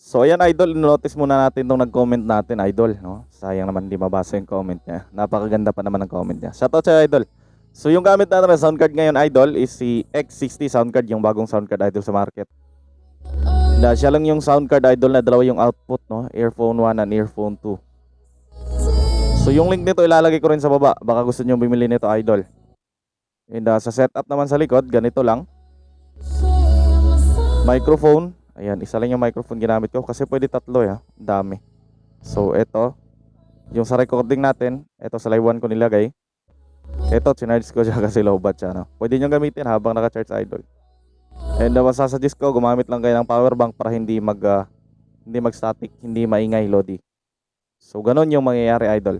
So ayan idol, notice muna natin tong nag-comment natin idol, no? Sayang naman di mabasa yung comment niya. Napakaganda pa naman ng comment niya. Shoutout sa idol. So yung gamit natin na sound card ngayon idol is si X60 sound card, yung bagong sound card idol sa market. Na siya lang yung sound card idol na dalawa yung output, no? Earphone 1 and earphone 2. So yung link nito ilalagay ko rin sa baba. Baka gusto niyo bumili nito idol. And sa setup naman sa likod, ganito lang. Microphone. Ayan, isa lang yung microphone ginamit ko kasi pwede tatlo ya. Dami. So ito, yung sa recording natin, ito sa live 1 ko nilagay. Ito, sinarge ko siya kasi low bat siya. No? Pwede nyo gamitin habang naka-charge idol. And masasuggest ko, gumamit lang kayo ng power bank para hindi mag-static, hindi maingay Lodi. So ganun yung mangyayari idol.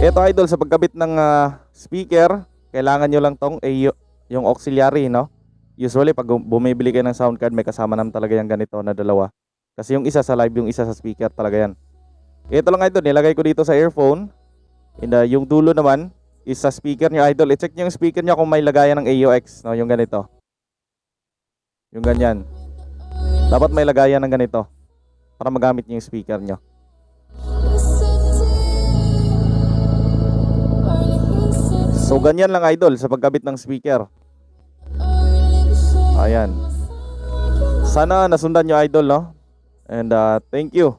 Ito idol, sa pagkabit ng speaker, kailangan nyo lang tong yung auxiliary, no? Usually pag bumibili kayo ng sound card, may kasama naman talaga yung ganito na dalawa. Kasi yung isa sa live, yung isa sa speaker talaga yan. Ito lang idol, nilagay ko dito sa earphone. And yung dulo naman is sa speaker nyo idol. I-check nyo yung speaker nyo kung may lagayan ng AUX, no? Yung ganito. Yung ganyan. Dapat may lagayan ng ganito para magamit nyo yung speaker nyo. So ganyan lang idol sa pagkabit ng speaker. Ayan. Sana nasundan nyo idol, no? And thank you.